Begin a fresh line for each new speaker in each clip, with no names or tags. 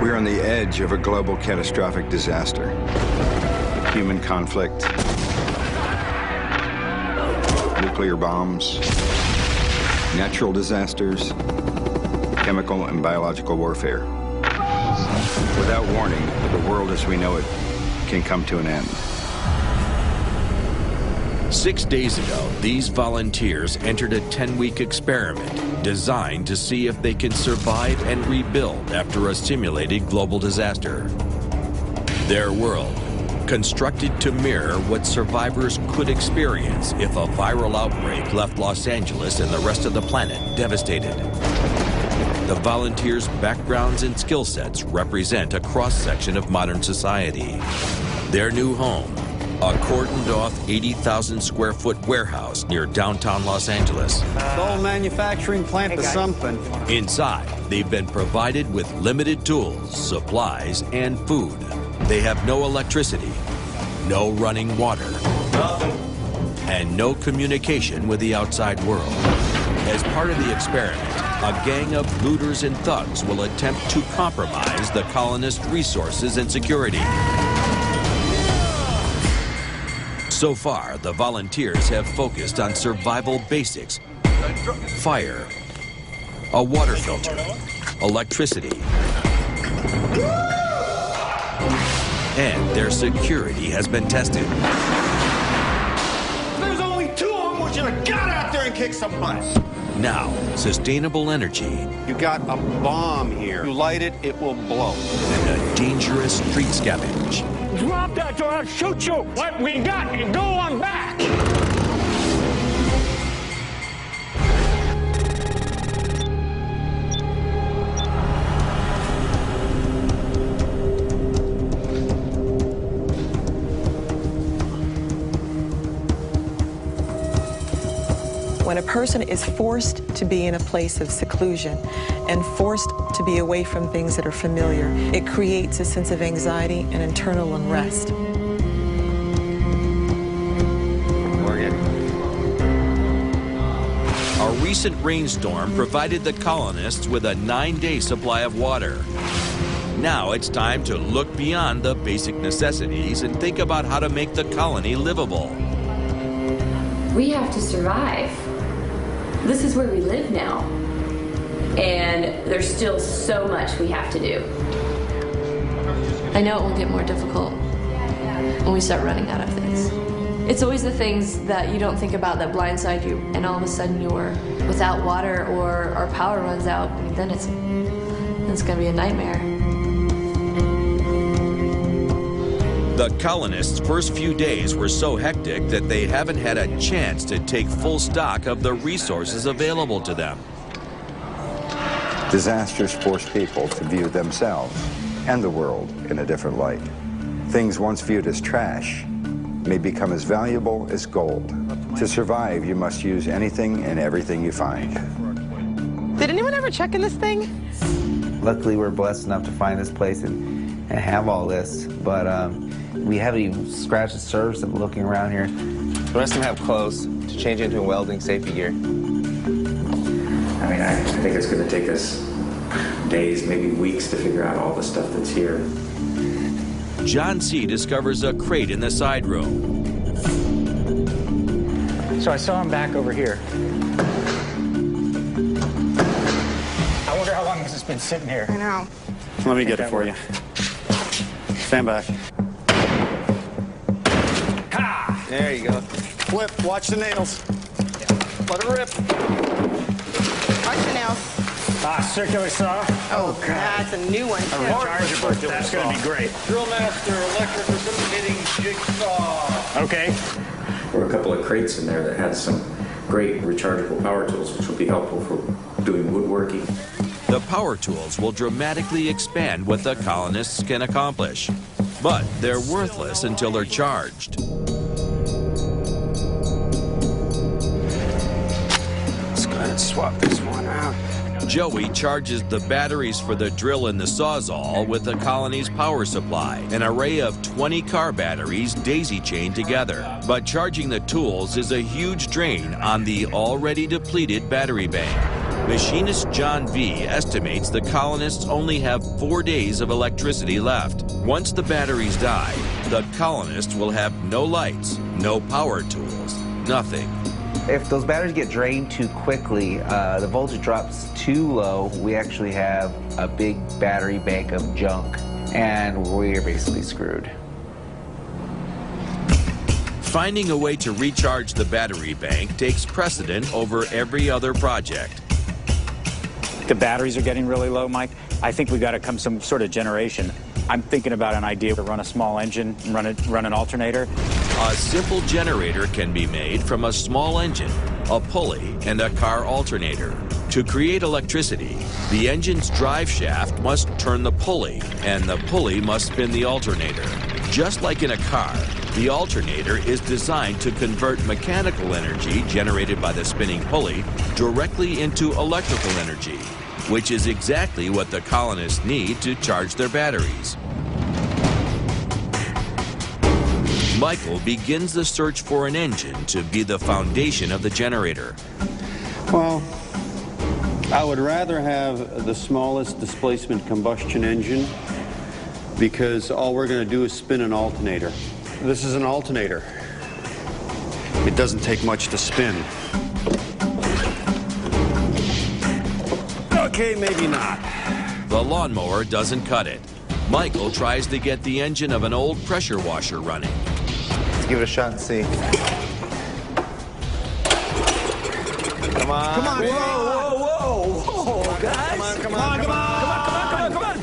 We're on the edge of a global catastrophic disaster. Human conflict, nuclear bombs, natural disasters, chemical and biological warfare. Without warning, the world as we know it can come to an end.
6 days ago, these volunteers entered a 10-week experiment designed to see if they can survive and rebuild after a simulated global disaster. Their world, constructed to mirror what survivors could experience if a viral outbreak left Los Angeles and the rest of the planet devastated. The volunteers' backgrounds and skill sets represent a cross-section of modern society. Their new home, a cordoned-off 80,000-square-foot warehouse near downtown Los Angeles.
The whole manufacturing plant is something.
Inside, they've been provided with limited tools, supplies, and food. They have no electricity, no running water, and no communication with the outside world. As part of the experiment, a gang of looters and thugs will attempt to compromise the colonists' resources and security. So far, the volunteers have focused on survival basics: fire, a water filter, electricity, and their security has been tested.
There's only 2 of them. We should have got out there and kicked some butt.
Now, sustainable energy.
You got a bomb here. You light it, it will blow.
And a dangerous street scavenge.
Drop that or I'll shoot you. What we got, you go on back.
When a person is forced to be in a place of seclusion and forced to be away from things that are familiar, it creates a sense of anxiety and internal unrest.
Morgan.
A recent rainstorm provided the colonists with a 9-day supply of water. Now it's time to look beyond the basic necessities and think about how to make the colony livable.
We have to survive. This is where we live now. And there's still so much we have to do.
I know it will get more difficult when we start running out of things. It's always the things that you don't think about that blindside you, and all of a sudden you're without water or our power runs out, and then it's going to be a nightmare.
The colonists' first few days were so hectic that they haven't had a chance to take full stock of the resources available to them.
Disasters force people to view themselves and the world in a different light. Things once viewed as trash may become as valuable as gold. To survive, you must use anything and everything you find.
Did anyone ever check in this thing?
Luckily, we're blessed enough to find this place and have all this, but we haven't even scratched the surface of looking around here.
The rest of them have clothes to change into welding safety gear.
I mean, I think it's going to take us days, maybe weeks to figure out all the stuff that's here.
John C. discovers a crate in the side room.
So I saw him back over here. I wonder how long this has been sitting here.
I know.
Let me get it for you. Stand back.
Ha!
There you go. Flip, watch the nails. Let it rip.
Watch the nails.
Circular saw.
Oh, God. That's a new one, too.
Rechargeable. That's going to be great.
Drill master, electric reciprocating jigsaw.
Okay.
There were a couple of crates in there that had some great rechargeable power tools, which will be helpful for doing woodworking.
The power tools will dramatically expand what the colonists can accomplish. But they're worthless until they're charged.
Let's go ahead and swap this one out.
Joey charges the batteries for the drill and the Sawzall with the colony's power supply, an array of 20 car batteries daisy-chained together. But charging the tools is a huge drain on the already depleted battery bank. Machinist John V. estimates the colonists only have 4 days of electricity left. Once the batteries die, the colonists will have no lights, no power tools, nothing.
If those batteries get drained too quickly, the voltage drops too low, we actually have a big battery bank of junk, and we're basically screwed.
Finding a way to recharge the battery bank takes precedent over every other project.
The batteries are getting really low, Mike. I think we've got to come some sort of generation. I'm thinking about an idea to run a small engine and run an alternator.
A simple generator can be made from a small engine, a pulley, and a car alternator. To create electricity, the engine's drive shaft must turn the pulley, and the pulley must spin the alternator. Just like in a car, the alternator is designed to convert mechanical energy generated by the spinning pulley directly into electrical energy, which is exactly what the colonists need to charge their batteries. Michael begins the search for an engine to be the foundation of the generator.
Well, I would rather have the smallest displacement combustion engine because all we're going to do is spin an alternator. This is an alternator. It doesn't take much to spin. Okay, maybe not.
The lawnmower doesn't cut it. Michael tries to get the engine of an old pressure washer running.
Let's give it a shot and see. Come on.
Come on.
Whoa,
whoa, whoa, guys.
Come on, come
on,
on,
come on. Come on, come on, come on.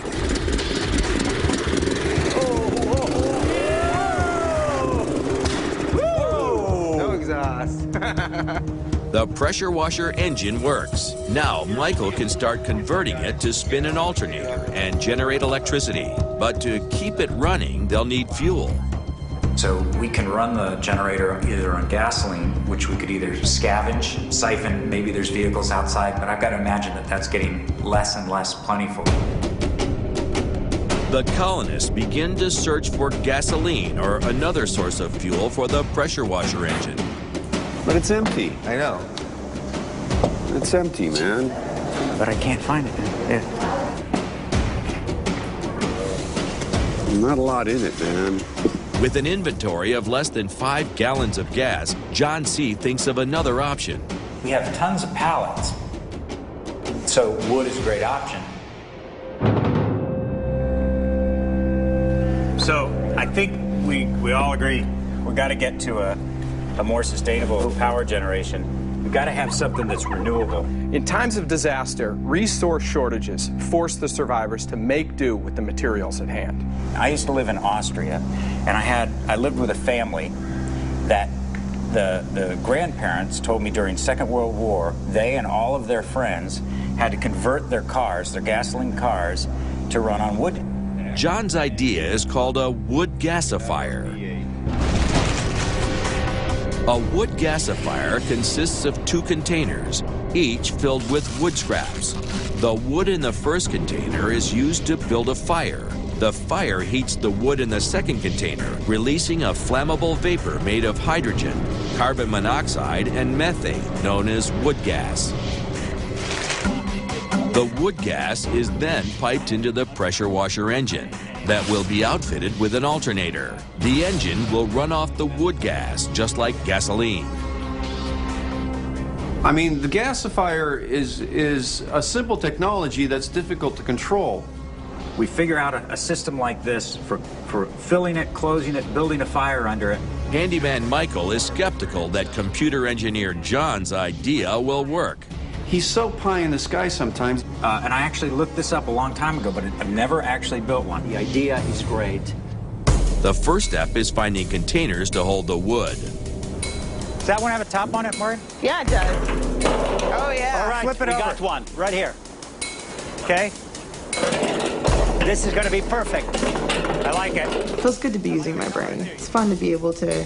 No exhaust.
The pressure washer engine works. Now Michael can start converting it to spin an alternator and generate electricity. But to keep it running, they'll need fuel.
So we can run the generator either on gasoline, which we could either scavenge, siphon, maybe there's vehicles outside, but I've got to imagine that that's getting less and less plentiful.
The colonists begin to search for gasoline or another source of fuel for the pressure washer engine.
But it's empty.
I know.
It's empty, man.
But I can't find it. Yeah.
Not a lot in it, man.
With an inventory of less than 5 gallons of gas, John C. thinks of another option.
We have tons of pallets, so wood is a great option. So I think we all agree we've got to get to a more sustainable power generation. We've got to have something that's renewable.
In times of disaster, resource shortages force the survivors to make do with the materials at hand.
I used to live in Austria, and I lived with a family that the grandparents told me during Second World War, they and all of their friends had to convert their cars, their gasoline cars, to run on wood.
John's idea is called a wood gasifier. A wood gasifier consists of 2 containers, each filled with wood scraps. The wood in the first container is used to build a fire. The fire heats the wood in the second container, releasing a flammable vapor made of hydrogen, carbon monoxide, and methane, known as wood gas. The wood gas is then piped into the pressure washer engine that will be outfitted with an alternator. The engine will run off the wood gas, just like gasoline.
I mean, the gasifier is a simple technology that's difficult to control.
We figure out a system like this for filling it, closing it, building a fire under it.
Handyman Michael is skeptical that computer engineer John's idea will work.
He's so pie in the sky sometimes.
And I actually looked this up a long time ago, but I've never actually built one. The idea is great.
The first step is finding containers to hold the wood.
Does that one have a top on it, Martin?
Yeah, it does.
Oh, yeah. All right,
Flip it
we
over.
got one right here. Okay? This is going to be perfect. I like it.
It feels good to be using my brain. It's fun to be able to,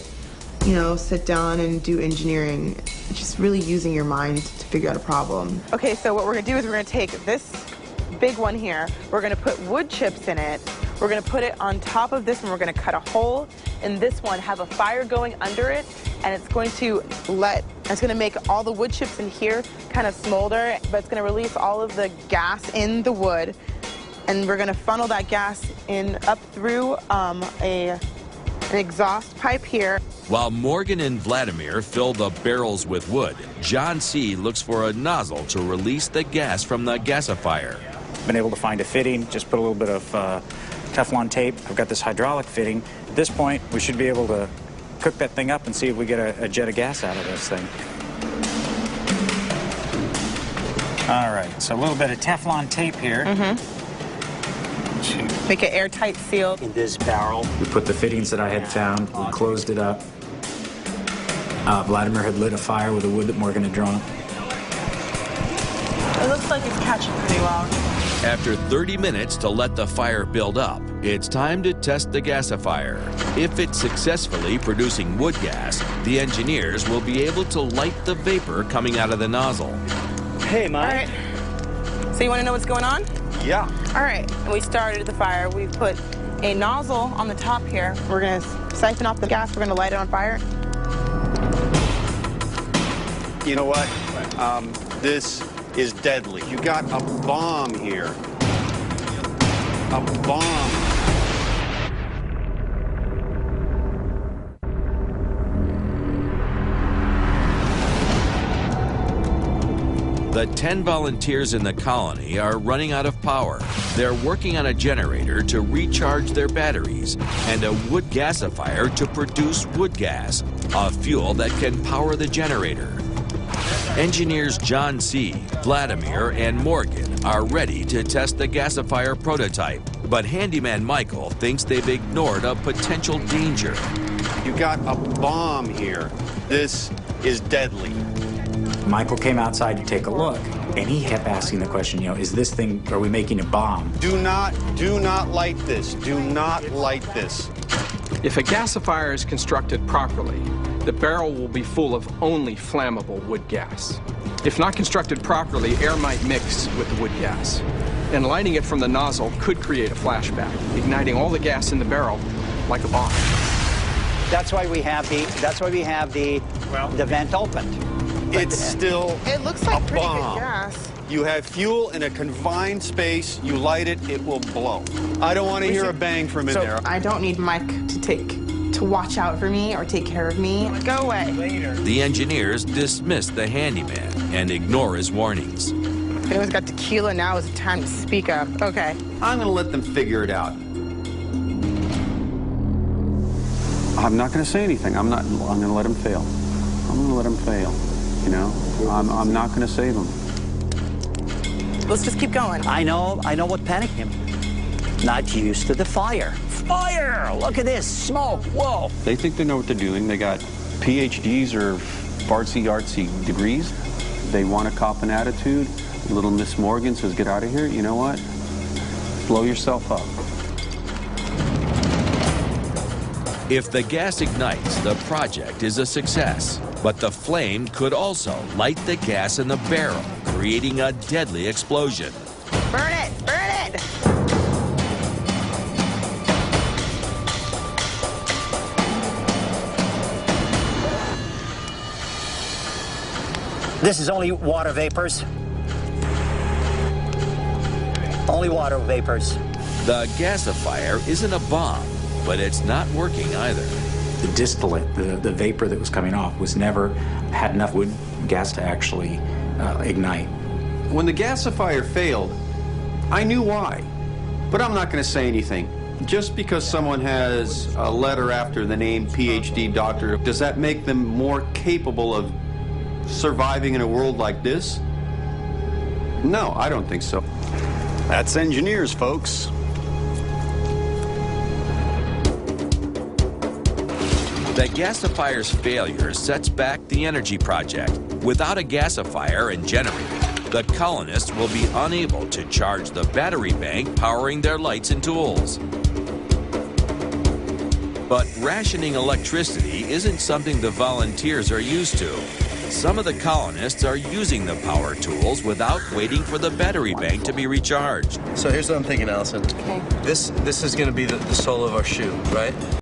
you know, sit down and do engineering. Just really using your mind to figure out a problem.
Okay, so what we're going to do is we're going to take this
big one here. We're going to put wood chips in it. We're going to put it on top of this, and we're going to cut a hole in this one, have a fire going under it, and it's going to make all the wood chips in here kind of smolder, but it's going to release all of the gas in the wood, and we're going to funnel that gas in up through an exhaust pipe here.
While Morgan and Vladimir fill the barrels with wood, John C. looks for a nozzle to release the gas from the gasifier.
Been able to find a fitting, just put a little bit of Teflon tape. I've got this hydraulic fitting. At this point, we should be able to cook that thing up and see if we get a jet of gas out of this thing. All right, so a little bit of Teflon tape here.
Make it airtight sealed.
In this barrel, we put the fittings that I had found, we closed it up. Vladimir had lit a fire with the wood that Morgan had drawn.
It looks like it's catching pretty well.
After 30 minutes to let the fire build up, it's time to test the gasifier. If it's successfully producing wood gas, the engineers will be able to light the vapor coming out of the nozzle.
Hey, Mike. All right. So you want to know what's going on?
Yeah.
All right. And we started the fire. We put a nozzle on the top here. We're going to siphon off the gas. We're going to light it on fire.
You know what? This is deadly. You got a bomb here. A bomb.
The 10 volunteers in the colony are running out of power. They're working on a generator to recharge their batteries and a wood gasifier to produce wood gas, a fuel that can power the generator. Engineers John C., Vladimir, and Morgan are ready to test the gasifier prototype, but handyman Michael thinks they've ignored a potential danger.
You got a bomb here. This is deadly.
Michael came outside to take a look, and he kept asking the question, is this thing, are we making a bomb?
Do not light this. Do not light this.
If a gasifier is constructed properly, the barrel will be full of only flammable wood gas. If not constructed properly, air might mix with the wood gas, and lighting it from the nozzle could create a flashback, igniting all the gas in the barrel like a bomb.
That's why we have the vent opened.
It's still
it looks like
a
pretty
bomb.
good gas.
You have fuel in a confined space. You light it, it will blow. I don't want to hear a bang from in there.
I don't need Mike to watch out for me or take care of me. Go away.
The engineers dismiss the handyman and ignore his warnings.
If anyone's got tequila, now is the time to speak up. Okay.
I'm going to let them figure it out. I'm not going to say anything. I'm going to let them fail. I'm going to let them fail. I'm not going to save them.
Let's just keep going.
I know what panicked him. Not used to the fire. Fire! Look at this, smoke, whoa.
They think they know what they're doing. They got PhDs or fartsy-artsy degrees. They want to cop an attitude. Little Miss Morgan says, get out of here. You know what? Blow yourself up.
If the gas ignites, the project is a success. But the flame could also light the gas in the barrel, creating a deadly explosion.
Burn it! Burn it!
This is only water vapors. Only water vapors.
The gasifier isn't a bomb, but it's not working either.
The distillate, the vapor that was coming off, had enough wood gas to actually ignite.
When the gasifier failed, I knew why, but I'm not going to say anything. Just because someone has a letter after the name PhD doctor, does that make them more capable of surviving in a world like this? No, I don't think so. That's engineers, folks.
The gasifier's failure sets back the energy project. Without a gasifier and generator, the colonists will be unable to charge the battery bank powering their lights and tools. But rationing electricity isn't something the volunteers are used to. Some of the colonists are using the power tools without waiting for the battery bank to be recharged.
So here's what I'm thinking, Allison.
Okay.
This is going to be the sole of our shoe, right?